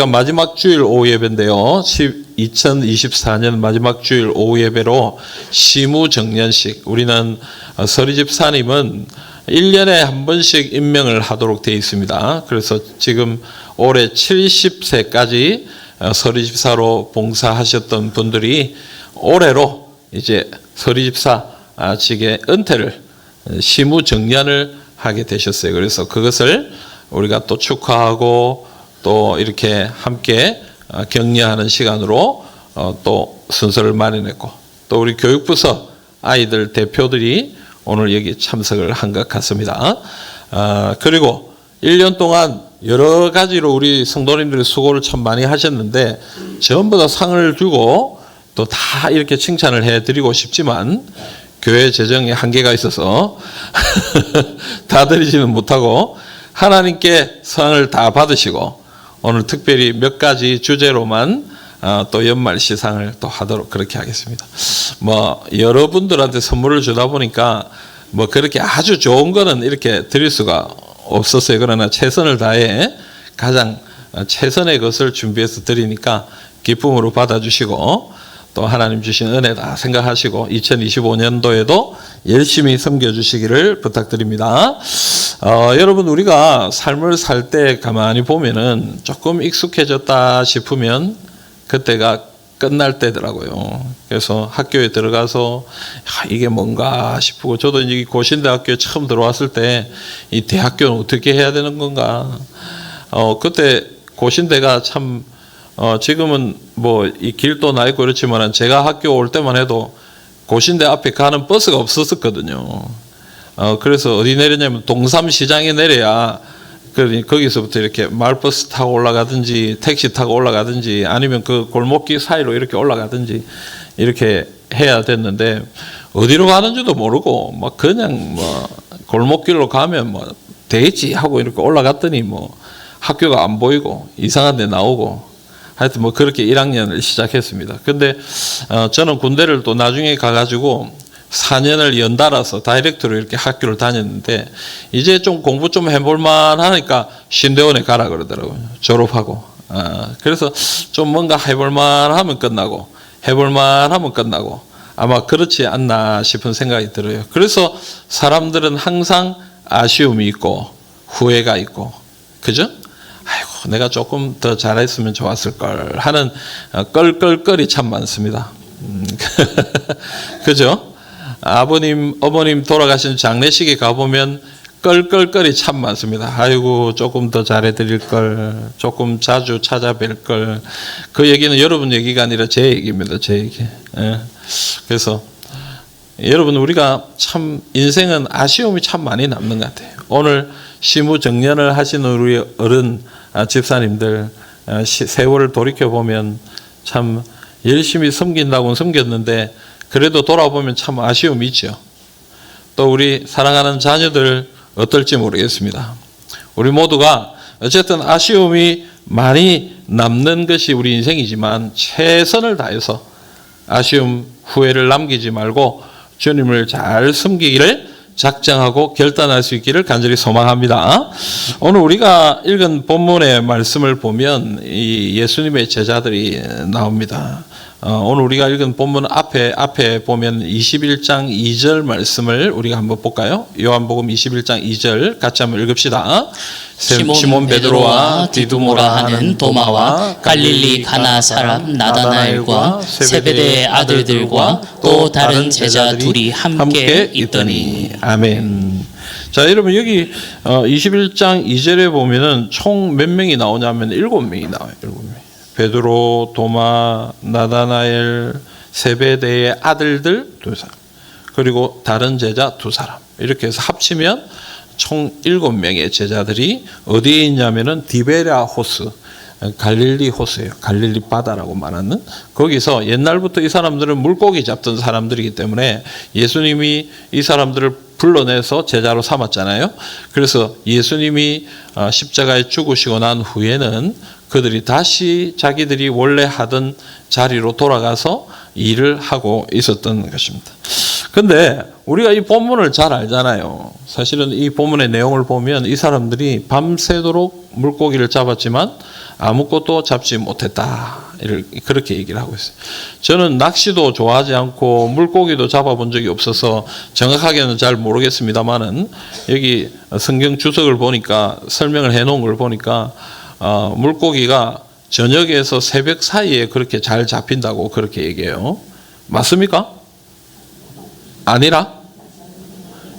마지막 주일 오후 예배인데요. 2024년 마지막 주일 오후 예배로 시무정년식, 우리는 서리집사님은 1년에 한 번씩 임명을 하도록 되어 있습니다. 그래서 지금 올해 70세까지 서리집사로 봉사하셨던 분들이 올해로 이제 서리집사직의 은퇴를, 시무정년을 하게 되셨어요. 그래서 그것을 우리가 또 축하하고 또 이렇게 함께 격려하는 시간으로 또 순서를 마련했고, 또 우리 교육부서 아이들 대표들이 오늘 여기 참석을 한 것 같습니다. 그리고 1년 동안 여러 가지로 우리 성도님들이 수고를 참 많이 하셨는데, 전부 다 상을 주고 또 다 이렇게 칭찬을 해드리고 싶지만 교회 재정에 한계가 있어서 다 드리지는 못하고, 하나님께 상을 다 받으시고 오늘 특별히 몇 가지 주제로만 또 연말 시상을 또 하도록 그렇게 하겠습니다. 여러분들한테 선물을 주다 보니까 그렇게 아주 좋은 거는 이렇게 드릴 수가 없었어요. 그러나 최선을 다해 가장 최선의 것을 준비해서 드리니까 기쁨으로 받아주시고, 또 하나님 주신 은혜다 생각하시고 2025년도에도 열심히 섬겨주시기를 부탁드립니다. 여러분, 우리가 삶을 살 때 가만히 보면은 조금 익숙해졌다 싶으면 그때가 끝날 때더라고요. 그래서 학교에 들어가서 이게 뭔가 싶고, 저도 이제 고신대학교에 처음 들어왔을 때 이 대학교는 어떻게 해야 되는 건가. 그때 고신대가 참 지금은 이 길도 나 있고 그렇지만 제가 학교 올 때만 해도 고신대 앞에 가는 버스가 없었거든요. 그래서 어디 내렸냐면 동삼시장에 내려야 거기서부터 이렇게 마을버스 타고 올라가든지 택시 타고 올라가든지 아니면 그 골목길 사이로 이렇게 올라가든지 이렇게 해야 됐는데, 어디로 가는지도 모르고 그냥 골목길로 가면 되겠지 하고 이렇게 올라갔더니 학교가 안 보이고 이상한 데 나오고, 하여튼 그렇게 1학년을 시작했습니다. 근데 저는 군대를 또 나중에 가가지고 4년을 연달아서 다이렉트로 이렇게 학교를 다녔는데, 이제 좀 공부 좀 해볼만 하니까 신대원에 가라 그러더라고요. 졸업하고. 그래서 좀 뭔가 해볼만 하면 끝나고 해볼만 하면 끝나고 아마 그렇지 않나 싶은 생각이 들어요. 그래서 사람들은 항상 아쉬움이 있고 후회가 있고, 그죠? 아이고, 내가 조금 더 잘했으면 좋았을 걸 하는 껄껄껄이 참 많습니다. 그죠? 아버님, 어머님 돌아가신 장례식에 가보면 껄껄껄이 참 많습니다. 아이고, 조금 더 잘해드릴 걸, 조금 자주 찾아뵐 걸. 그 얘기는 여러분 얘기가 아니라 제 얘기입니다. 제 얘기. 그래서 여러분, 우리가 참 인생은 아쉬움이 참 많이 남는 것 같아요. 오늘 시무정년을 하시는 우리 어른 집사님들 세월을 돌이켜보면 참 열심히 섬긴다고는 섬겼는데, 그래도 돌아보면 참 아쉬움이 있죠. 또 우리 사랑하는 자녀들 어떨지 모르겠습니다. 우리 모두가 어쨌든 아쉬움이 많이 남는 것이 우리 인생이지만 최선을 다해서 아쉬움, 후회를 남기지 말고 주님을 잘 섬기기를 작정하고 결단할 수 있기를 간절히 소망합니다. 오늘 우리가 읽은 본문의 말씀을 보면 이 예수님의 제자들이 나옵니다. 오늘 우리가 읽은 본문 앞에 보면 21장 2절 말씀을 우리가 한번 볼까요? 요한복음 21장 2절 같이 한번 읽읍시다. 시몬 베드로와 디두모라 하는 도마와 갈릴리 가나 사람 나다나엘과 세베대의 아들들과 또 다른 제자 둘이 함께 있더니. 아멘. 자, 여러분, 여기 21장 2절에 보면은 총 몇 명이 나오냐면 7명이 나와요. 7명. 베드로, 도마, 나다나엘, 세베대의 아들들 2사람, 그리고 다른 제자 2사람, 이렇게 해서 합치면 총 7명의 제자들이 어디에 있냐면은 디베랴 호스, 갈릴리 호수예요. 갈릴리 바다라고 말하는 거기서, 옛날부터 이 사람들은 물고기 잡던 사람들이기 때문에 예수님이 이 사람들을 불러내서 제자로 삼았잖아요. 그래서 예수님이 십자가에 죽으시고 난 후에는 그들이 다시 자기들이 원래 하던 자리로 돌아가서 일을 하고 있었던 것입니다. 근데 우리가 이 본문을 잘 알잖아요. 사실은 이 본문의 내용을 보면 이 사람들이 밤새도록 물고기를 잡았지만 아무것도 잡지 못했다. 그렇게 얘기를 하고 있어요. 저는 낚시도 좋아하지 않고 물고기도 잡아본 적이 없어서 정확하게는 잘 모르겠습니다만은 여기 성경 주석을 보니까 설명을 해놓은 걸 보니까 물고기가 저녁에서 새벽 사이에 그렇게 잘 잡힌다고 그렇게 얘기해요. 맞습니까? 아니라?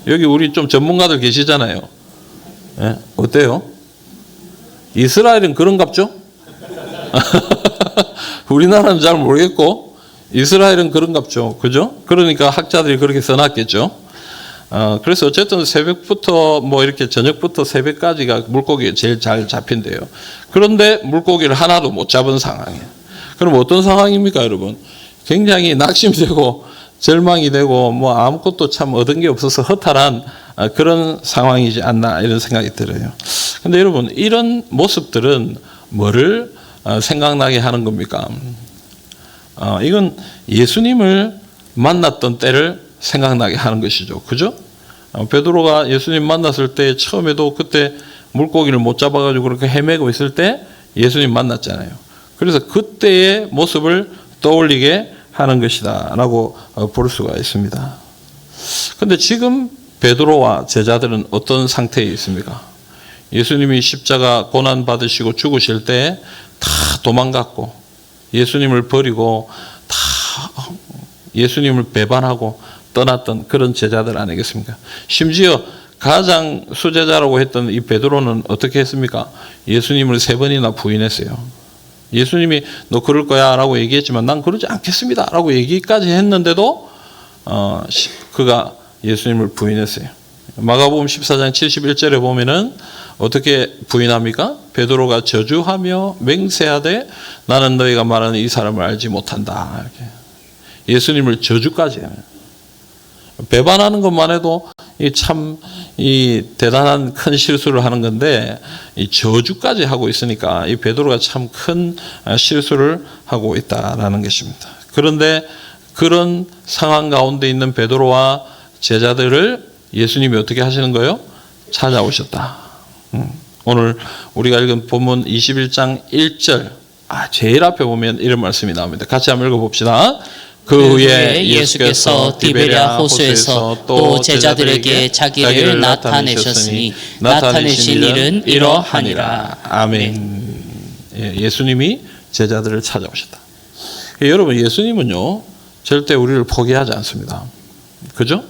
여기 우리 좀 전문가들 계시잖아요. 네? 어때요? 이스라엘은 그런갑죠? 우리나라는 잘 모르겠고 이스라엘은 그런갑죠. 그죠? 그러니까 학자들이 그렇게 써놨겠죠. 그래서 어쨌든 새벽부터 뭐 이렇게 저녁부터 새벽까지가 물고기가 제일 잘 잡힌대요. 그런데 물고기를 하나도 못 잡은 상황이에요. 그럼 어떤 상황입니까, 여러분? 굉장히 낙심되고 절망이 되고 뭐 아무것도 참 얻은 게 없어서 허탈한 그런 상황이지 않나 이런 생각이 들어요. 근데 여러분 이런 모습들은 뭐를 생각나게 하는 겁니까? 이건 예수님을 만났던 때를 생각나게 하는 것이죠. 그죠? 베드로가 예수님 만났을 때 처음에도 그때 물고기를 못 잡아가지고 그렇게 헤매고 있을 때 예수님 만났잖아요. 그래서 그때의 모습을 떠올리게 하는 것이다 라고 볼 수가 있습니다. 그런데 지금 베드로와 제자들은 어떤 상태에 있습니까? 예수님이 십자가 고난 받으시고 죽으실 때 다 도망갔고 예수님을 버리고 다 예수님을 배반하고 떠났던 그런 제자들 아니겠습니까? 심지어 가장 수제자라고 했던 이 베드로는 어떻게 했습니까? 예수님을 3번이나 부인했어요. 예수님이 너 그럴 거야 라고 얘기했지만 난 그러지 않겠습니다 라고 얘기까지 했는데도 그가 예수님을 부인했어요. 마가복음 14장 71절에 보면은 어떻게 부인합니까? 베드로가 저주하며 맹세하되 나는 너희가 말하는 이 사람을 알지 못한다. 이렇게. 예수님을 저주까지 해요. 배반하는 것만 해도 참 대단한 큰 실수를 하는 건데 이 저주까지 하고 있으니까 이 베드로가 참 큰 실수를 하고 있다라는 것입니다. 그런데 그런 상황 가운데 있는 베드로와 제자들을 예수님이 어떻게 하시는 거예요? 찾아오셨다. 오늘 우리가 읽은 본문 21장 1절 제일 앞에 보면 이런 말씀이 나옵니다. 같이 한번 읽어봅시다. 그 후에 예수께서 디베랴 호수에서 또 제자들에게 자기를 나타내셨으니 나타내신 일은 이러하니라. 아멘. 예수님이 제자들을 찾아오셨다. 여러분 예수님은요 절대 우리를 포기하지 않습니다. 그죠?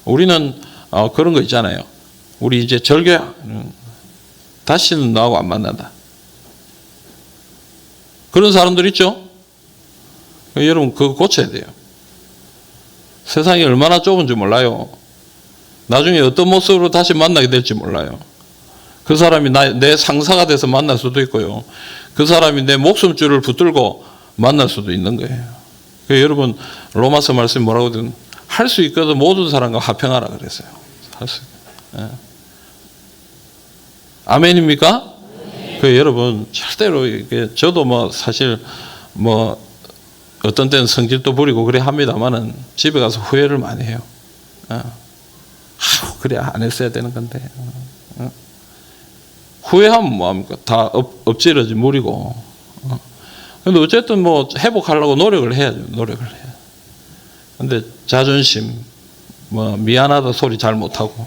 우리는 그런 거 있잖아요. 우리 이제 절교야. 다시는 너하고 안 만난다. 그런 사람들 있죠? 여러분 그거 고쳐야 돼요. 세상이 얼마나 좁은지 몰라요. 나중에 어떤 모습으로 다시 만나게 될지 몰라요. 그 사람이 내 상사가 돼서 만날 수도 있고요. 그 사람이 내 목숨줄을 붙들고 만날 수도 있는 거예요. 여러분 로마서 말씀이 뭐라고 하든 할 수 있거든 모든 사람과 화평하라 그랬어요. 할 수 있거든. 예. 아멘입니까? 네. 여러분 절대로 저도 뭐 사실 뭐 어떤 때는 성질도 부리고 그래 합니다만은 집에 가서 후회를 많이 해요. 그래 안 했어야 되는 건데. 후회하면 뭐합니까? 다 엎질러지 물이고. 근데 어쨌든 뭐 회복하려고 노력을 해야죠. 노력을 해야. 근데 자존심, 뭐 미안하다 소리 잘 못하고.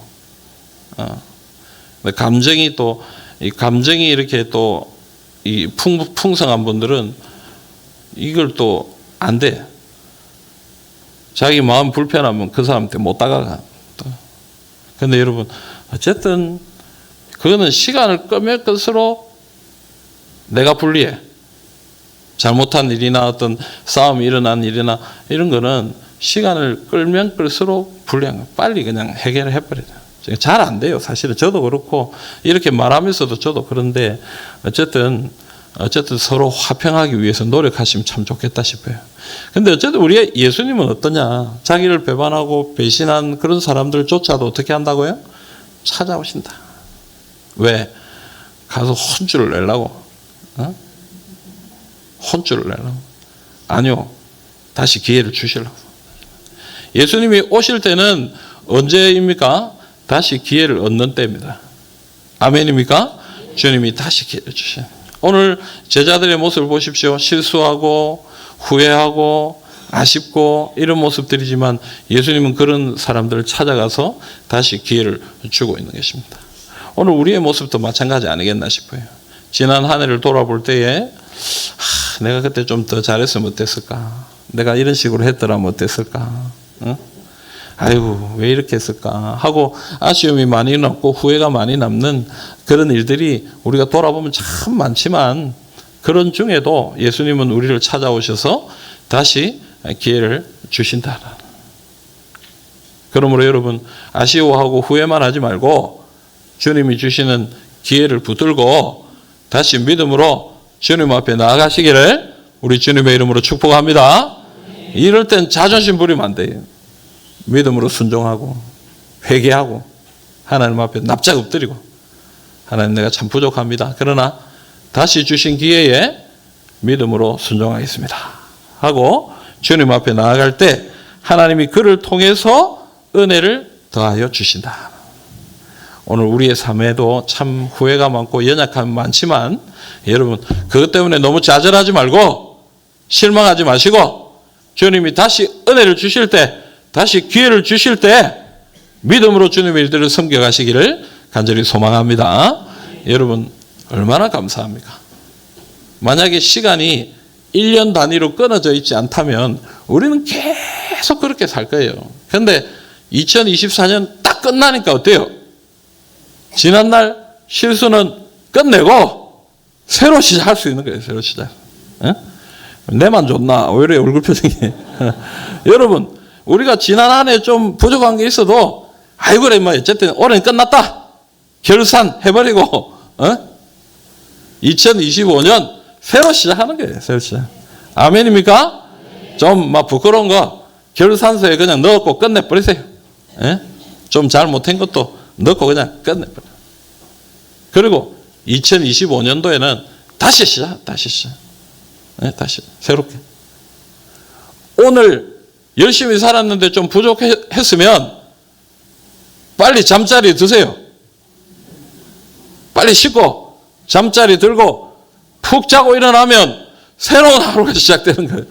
감정이 또 이 감정이 이렇게 또 이 풍성한 분들은 이걸 또 안 돼. 자기 마음 불편하면 그 사람한테 못 다가가. 그런데 여러분 어쨌든 그거는 시간을 끄면 끌수록 내가 불리해. 잘못한 일이나 어떤 싸움이 일어난 일이나 이런 거는 시간을 끌면 끌수록 불리한 거. 빨리 그냥 해결을 해버려요. 잘 안 돼요. 사실은 저도 그렇고 이렇게 말하면서도 저도 그런데 어쨌든 서로 화평하기 위해서 노력하시면 참 좋겠다 싶어요. 근데 어쨌든 우리 예수님은 어떠냐? 자기를 배반하고 배신한 그런 사람들조차도 어떻게 한다고요? 찾아오신다. 왜? 가서 혼쭐을 내려고. 혼쭐을 내려고. 아니요. 다시 기회를 주시려고. 예수님이 오실 때는 언제입니까? 다시 기회를 얻는 때입니다. 아멘입니까? 주님이 다시 기회를 주셔요. 오늘 제자들의 모습을 보십시오. 실수하고 후회하고 아쉽고 이런 모습들이지만 예수님은 그런 사람들을 찾아가서 다시 기회를 주고 있는 것입니다. 오늘 우리의 모습도 마찬가지 아니겠나 싶어요. 지난 한 해를 돌아볼 때에 내가 그때 좀 더 잘했으면 어땠을까? 내가 이런 식으로 했더라면 어땠을까? 응? 아이고 왜 이렇게 했을까? 하고 아쉬움이 많이 남고 후회가 많이 남는 그런 일들이 우리가 돌아보면 참 많지만 그런 중에도 예수님은 우리를 찾아오셔서 다시 기회를 주신다. 그러므로 여러분 아쉬워하고 후회만 하지 말고 주님이 주시는 기회를 붙들고 다시 믿음으로 주님 앞에 나아가시기를 우리 주님의 이름으로 축복합니다. 이럴 땐 자존심 부리면 안 돼요. 믿음으로 순종하고 회개하고 하나님 앞에 납작 엎드리고 하나님 내가 참 부족합니다. 그러나 다시 주신 기회에 믿음으로 순종하겠습니다. 하고 주님 앞에 나아갈 때 하나님이 그를 통해서 은혜를 더하여 주신다. 오늘 우리의 삶에도 참 후회가 많고 연약함이 많지만 여러분 그것 때문에 너무 좌절하지 말고 실망하지 마시고 주님이 다시 은혜를 주실 때 다시 기회를 주실 때 믿음으로 주님의 일들을 섬겨가시기를 간절히 소망합니다. 여러분 얼마나 감사합니까? 만약에 시간이 1년 단위로 끊어져 있지 않다면 우리는 계속 그렇게 살 거예요. 그런데 2024년 딱 끝나니까 어때요? 지난날 실수는 끝내고 새로 시작할 수 있는 거예요. 새로 시작. 에? 내만 좋나? 왜 이래 얼굴 표정이. 여러분 우리가 지난 한 해 좀 부족한 게 있어도 아이고 그래 뭐 어쨌든 올해는 끝났다. 결산해버리고 2025년 새로 시작하는 거예요. 새로 시작. 아멘입니까? 좀 막 부끄러운 거 결산서에 그냥 넣고 끝내버리세요. 좀 잘못한 것도 넣고 그냥 끝내버려. 그리고 2025년도에는 다시 시작. 다시 새롭게. 오늘 열심히 살았는데 좀 부족했으면 빨리 잠자리 드세요. 빨리 씻고 잠자리 들고 푹 자고 일어나면 새로운 하루가 시작되는 거예요.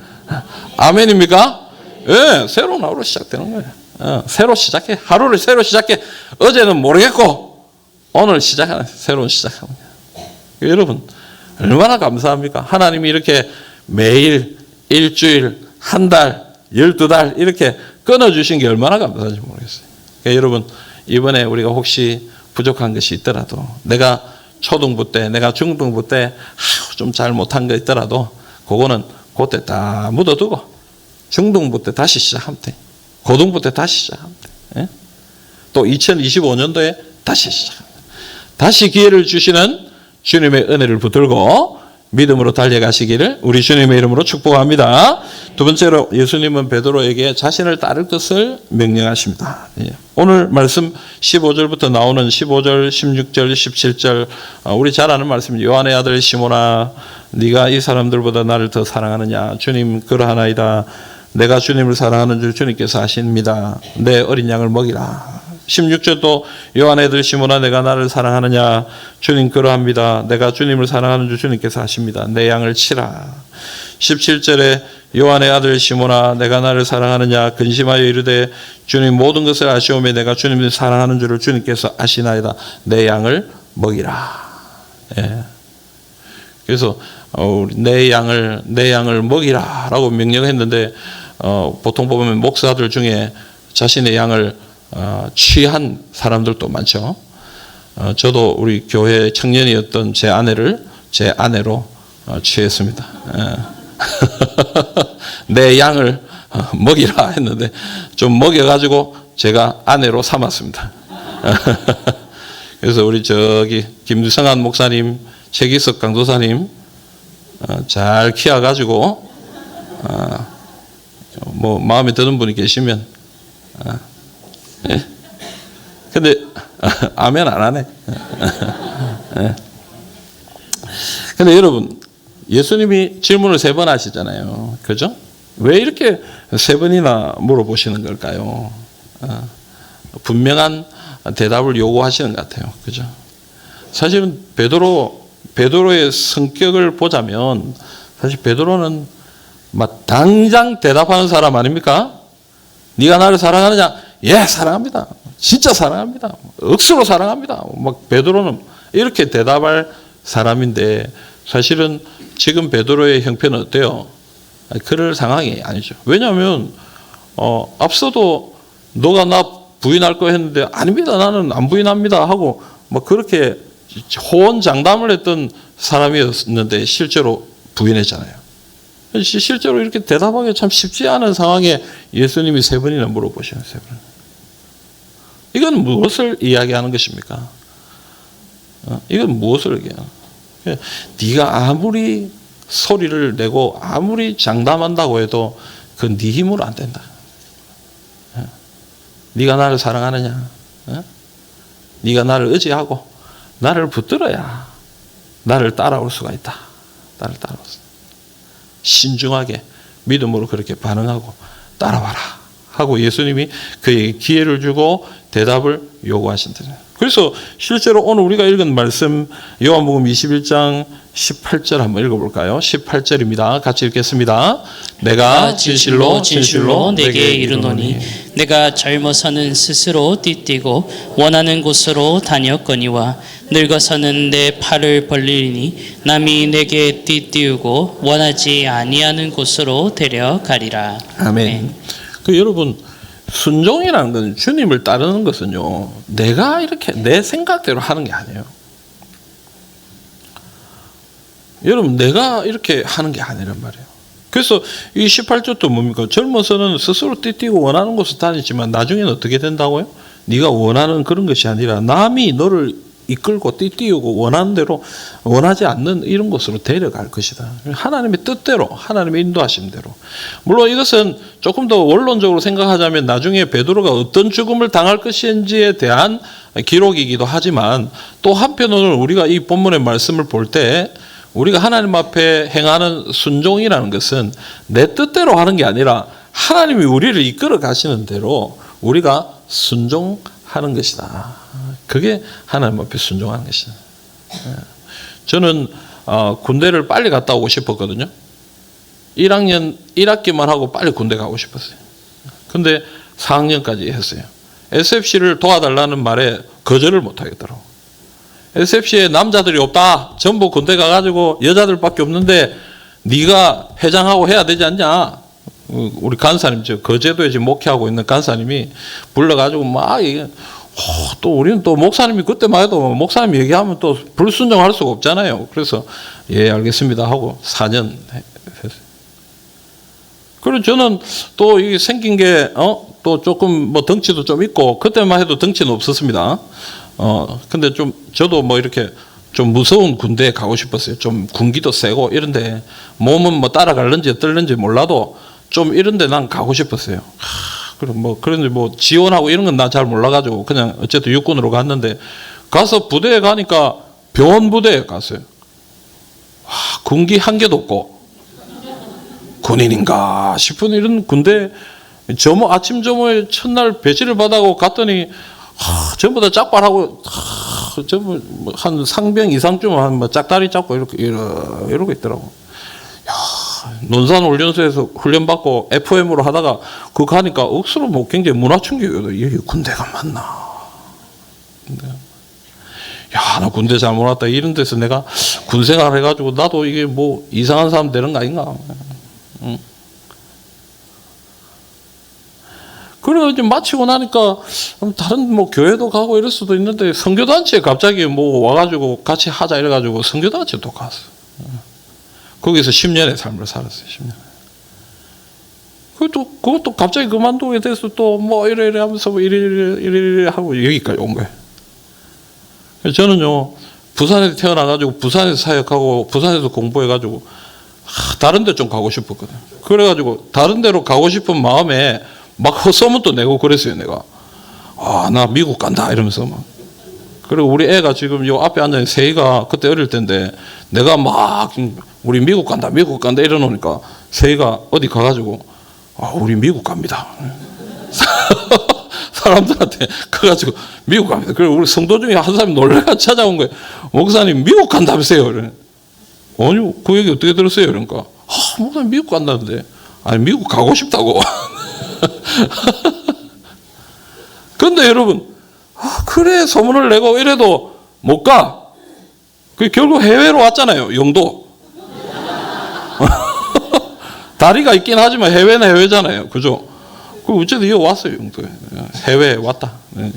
아멘입니까? 예, 새로운 하루 시작되는 거예요. 새로 시작해. 하루를 새로 시작해. 어제는 모르겠고 오늘 시작하는 새로운 시작하는 거예요. 여러분 얼마나 감사합니까? 하나님이 이렇게 매일 일주일 한 달 12달 이렇게 끊어주신 게 얼마나 감사한지 모르겠어요. 그러니까 여러분 이번에 우리가 혹시 부족한 것이 있더라도 내가 초등부 때 내가 중등부 때 좀 잘못한 거 있더라도 그거는 그때 다 묻어두고 중등부 때 다시 시작하면 돼. 고등부 때 다시 시작하면 돼. 또 2025년도에 다시 시작하면 돼. 다시 기회를 주시는 주님의 은혜를 붙들고 믿음으로 달려가시기를 우리 주님의 이름으로 축복합니다. 두 번째로 예수님은 베드로에게 자신을 따를 것을 명령하십니다. 오늘 말씀 15절부터 나오는 15절, 16절, 17절 우리 잘 아는 말씀 요한의 아들 시몬아 네가 이 사람들보다 나를 더 사랑하느냐 주님 그러하나이다. 내가 주님을 사랑하는 줄 주님께서 아십니다. 내 어린 양을 먹이라. 16절도 요한의 아들 시몬아 내가 나를 사랑하느냐 주님 그러합니다. 내가 주님을 사랑하는 줄 주님께서 아십니다. 내 양을 치라. 17절에 요한의 아들 시몬아 내가 나를 사랑하느냐 근심하여 이르되 주님 모든 것을 아시오매 내가 주님을 사랑하는 줄을 주님께서 아시나이다. 내 양을 먹이라. 예. 그래서 내 양을 먹이라라고 명령했는데 보통 보면 목사들 중에 자신의 양을 취한 사람들도 많죠. 저도 우리 교회 청년이었던 제 아내를 제 아내로 취했습니다. 내 양을 먹이라 했는데 좀 먹여가지고 제가 아내로 삼았습니다. 그래서 우리 저기 김성한 목사님, 최기석 강도사님 잘 키워가지고 뭐 마음에 드는 분이 계시면 근데 아멘 안 하네. 근데 여러분 예수님이 질문을 3번 하시잖아요. 그죠? 왜 이렇게 세 번이나 물어보시는 걸까요? 분명한 대답을 요구하시는 것 같아요. 그죠? 사실은 베드로의 성격을 보자면 사실 베드로는 막 당장 대답하는 사람 아닙니까? 네가 나를 사랑하느냐? 예, 사랑합니다. 진짜 사랑합니다. 억수로 사랑합니다. 막 베드로는 이렇게 대답할 사람인데 사실은 지금 베드로의 형편은 어때요? 그럴 상황이 아니죠. 왜냐하면 앞서도 너가 나 부인할 거 했는데 아닙니다. 나는 안 부인합니다 하고 막 그렇게 호언장담을 했던 사람이었는데 실제로 부인했잖아요. 실제로 이렇게 대답하기 참 쉽지 않은 상황에 예수님이 세 번이나 물어보시는 세 번. 이건 무엇을 이야기하는 것입니까? 이건 무엇을 얘기하는? 네가 아무리 소리를 내고 아무리 장담한다고 해도 그 네 힘으로 안 된다. 네가 나를 사랑하느냐? 네가 나를 의지하고 나를 붙들어야 나를 따라올 수가 있다. 나를 따라올 수 있다. 신중하게 믿음으로 그렇게 반응하고 따라와라 하고 예수님이 그에게 기회를 주고 대답을 요구하신다. 그래서 실제로 오늘 우리가 읽은 말씀 요한복음 21장 18절 한번 읽어볼까요? 18절입니다. 같이 읽겠습니다. 내가 진실로 진실로 내게 이르노니 내가 젊어서는 스스로 띠뛰고 원하는 곳으로 다녔거니와 늙어서는 내 팔을 벌리니 남이 내게 띠띠우고 원하지 아니하는 곳으로 데려가리라. 아멘. 그 여러분 순종이라는 건 주님을 따르는 것은요 내가 이렇게 내 생각대로 하는 게 아니에요. 여러분 내가 이렇게 하는 게 아니란 말이에요. 그래서 이 18절도 뭡니까? 젊어서는 스스로 띠뛰고 원하는 곳을 다니지만 나중에는 어떻게 된다고요? 네가 원하는 그런 것이 아니라 남이 너를 이끌고 띠뛰고 원하는 대로 원하지 않는 이런 곳으로 데려갈 것이다. 하나님의 뜻대로 하나님의 인도하심대로. 물론 이것은 조금 더 원론적으로 생각하자면 나중에 베드로가 어떤 죽음을 당할 것인지에 대한 기록이기도 하지만 또 한편으로는 우리가 이 본문의 말씀을 볼 때 우리가 하나님 앞에 행하는 순종이라는 것은 내 뜻대로 하는 게 아니라 하나님이 우리를 이끌어 가시는 대로 우리가 순종하는 것이다. 그게 하나님 앞에 순종하는 것이다. 저는 군대를 빨리 갔다 오고 싶었거든요. 1학기만 하고 빨리 군대 가고 싶었어요. 근데 4학년까지 했어요. SFC를 도와달라는 말에 거절을 못 하겠더라고요. SFC에 남자들이 없다. 전부 군대 가가지고 여자들밖에 없는데 네가 회장하고 해야 되지 않냐. 우리 간사님, 거제도에 지금 목회하고 있는 간사님이 불러가지고 막 이게 또 우리는 또 목사님이 그때만 해도 목사님 얘기하면 또 불순종할 수가 없잖아요. 그래서 예 알겠습니다 하고 4년 했어요. 그리고 저는 또 이게 생긴 게 또 조금 뭐 덩치도 좀 있고 그때만 해도 덩치는 없었습니다. 근데 좀 저도 뭐 이렇게 좀 무서운 군대에 가고 싶었어요. 좀 군기도 세고 이런데 몸은 뭐 따라갈는지 어떨는지 몰라도 좀 이런데 난 가고 싶었어요. 그런데 뭐 지원하고 이런 건 나 잘 몰라가지고 그냥 어쨌든 육군으로 갔는데 가서 부대에 가니까 병원 부대에 갔어요. 군기 한 개도 없고 군인인가 싶은 이런 군대 아침 점호에 첫날 배치를 받아고 갔더니 전부 다 짝발하고 전부 한 상병 이상쯤 한 뭐 짝다리 잡고 이러고 있더라고. 논산 훈련소에서 훈련받고 FM으로 하다가 그거 가니까 억수로 뭐 굉장히 문화 충격이거든. 이게 군대가 맞나? 야, 나 군대 잘못 왔다. 이런 데서 내가 군 생활 해가지고 나도 이게 뭐 이상한 사람 되는 거 아닌가? 응. 그래서 이제 마치고 나니까 다른 뭐 교회도 가고 이럴 수도 있는데 선교단체에 갑자기 뭐 와가지고 같이 하자 이래가지고 선교단체 또 갔어. 거기서 10년의 삶을 살았어요. 10년. 그것도 갑자기 그만두게 돼서 또 뭐 이래 하면서 뭐 이래 하고 여기까지 온 거예요. 저는요 부산에서 태어나가지고 부산에서 사역하고 부산에서 공부해가지고 다른 데 좀 가고 싶었거든. 그래가지고 다른 데로 가고 싶은 마음에 막 헛소문도 내고 그랬어요. 내가 나 미국 간다 이러면서 막 그리고 우리 애가 지금 요 앞에 앉아있는 세희가 그때 어릴 때인데 내가 막 우리 미국 간다 이러놓으니까 세희가 어디 가가지고 우리 미국 갑니다. 사람들한테 가가지고 미국 갑니다. 그리고 우리 성도 중에 한 사람이 놀래가 찾아온 거예요. 목사님 미국 간다면서요. 그래. 아니 그 얘기 어떻게 들었어요? 그러니까 목사님 미국 간다는데 아니 미국 가고 싶다고. 근데 여러분 그래 소문을 내고 이래도 못 가. 그 결국 해외로 왔잖아요. 영도. 다리가 있긴 하지만 해외는 해외잖아요. 그죠? 그 어쨌든 이거 왔어요. 영도에. 해외에 왔다. 그러니까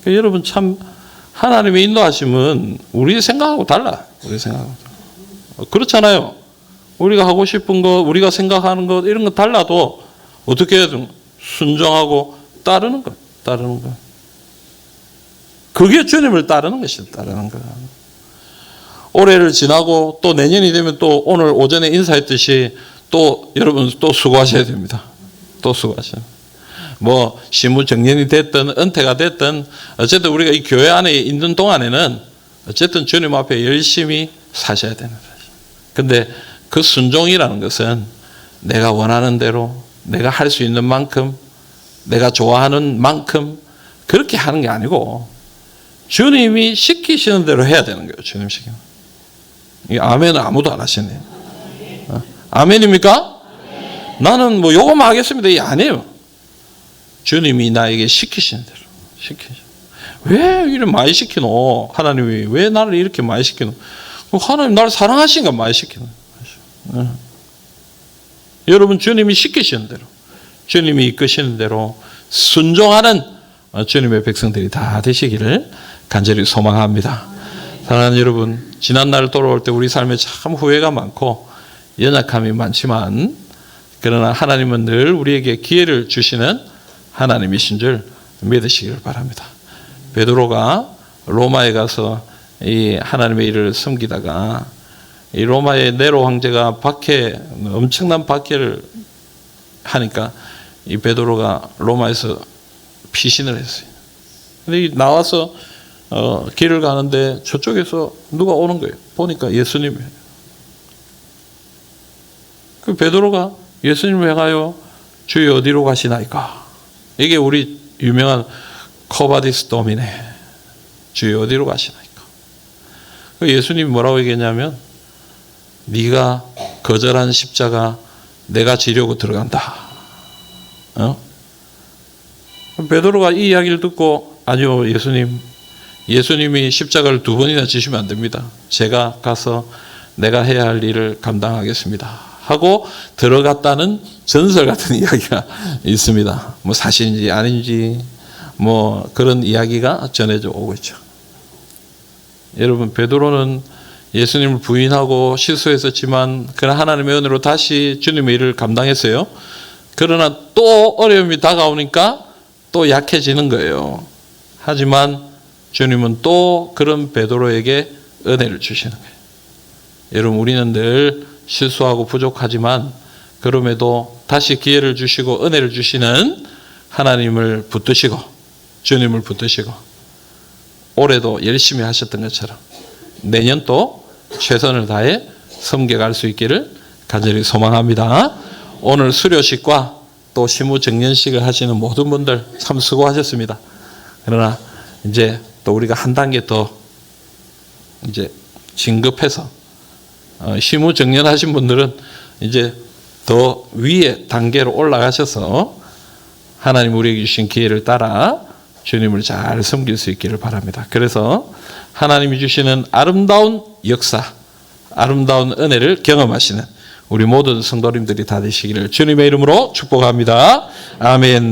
여러분 참 하나님의 인도하심은 우리 생각하고 달라. 우리 생각하고 그렇잖아요. 우리가 하고 싶은 것, 우리가 생각하는 것 이런 거 달라도 어떻게 해야 순종하고 따르는 것. 그게 주님을 따르는 것이다. 따르는 거. 올해를 지나고 또 내년이 되면 또 오늘 오전에 인사했듯이 또 여러분 또 수고하셔야 됩니다. 또 수고하셔야. 뭐 시무정년이 됐든 은퇴가 됐든 어쨌든 우리가 이 교회 안에 있는 동안에는 어쨌든 주님 앞에 열심히 사셔야 되는 거죠. 근데 그 순종이라는 것은 내가 원하는 대로 내가 할 수 있는 만큼 내가 좋아하는 만큼 그렇게 하는 게 아니고 주님이 시키시는 대로 해야 되는 거예요. 주님 시키는. 이 아멘은 아무도 안 하시네. 아멘입니까? 나는 뭐 요거만 하겠습니다. 이게 아니에요. 주님이 나에게 시키시는 대로 시키시는. 왜 이렇게 많이 시키노? 하나님이 왜 나를 이렇게 많이 시키노? 하나님 나를 사랑하시니까 많이 시키노. 여러분 주님이 시키시는 대로 주님이 이끄시는 대로 순종하는 주님의 백성들이 다 되시기를 간절히 소망합니다. 사랑하는 여러분, 지난 날 돌아올 때 우리 삶에 참 후회가 많고 연약함이 많지만 그러나 하나님은 늘 우리에게 기회를 주시는 하나님이신 줄 믿으시기를 바랍니다. 베드로가 로마에 가서 이 하나님의 일을 섬기다가 이 로마의 네로 황제가 엄청난 박해를 하니까 이 베드로가 로마에서 피신을 했어요. 근데 나와서 길을 가는데 저쪽에서 누가 오는 거예요. 보니까 예수님이에요. 그 베드로가 예수님을 향하여 주여 어디로 가시나이까? 이게 우리 유명한 코바디스 도미네. 주여 어디로 가시나이까? 예수님이 뭐라고 얘기했냐면 네가 거절한 십자가 내가 지려고 들어간다. 베드로가 이 이야기를 듣고 아니요 예수님이 십자가를 2번이나 지시면 안 됩니다. 제가 가서 내가 해야 할 일을 감당하겠습니다 하고 들어갔다는 전설 같은 이야기가 있습니다. 뭐 사실인지 아닌지 뭐 그런 이야기가 전해져 오고 있죠. 여러분 베드로는 예수님을 부인하고 실수했었지만 그러나 하나님의 은혜로 다시 주님의 일을 감당했어요. 그러나 또 어려움이 다가오니까 또 약해지는 거예요. 하지만 주님은 또 그런 베드로에게 은혜를 주시는 거예요. 여러분 우리는 늘 실수하고 부족하지만 그럼에도 다시 기회를 주시고 은혜를 주시는 하나님을 붙드시고 주님을 붙드시고 올해도 열심히 하셨던 것처럼 내년 또 최선을 다해 섬겨갈 수 있기를 간절히 소망합니다. 오늘 수료식과 또 시무정년식을 하시는 모든 분들 참 수고하셨습니다. 그러나 이제 또 우리가 한 단계 더 이제 진급해서 시무정년하신 분들은 이제 더 위에 단계로 올라가셔서 하나님 우리에게 주신 기회를 따라 주님을 잘 섬길 수 있기를 바랍니다. 그래서 하나님이 주시는 아름다운 역사, 아름다운 은혜를 경험하시는 우리 모든 성도님들이 다 되시기를 주님의 이름으로 축복합니다. 아멘.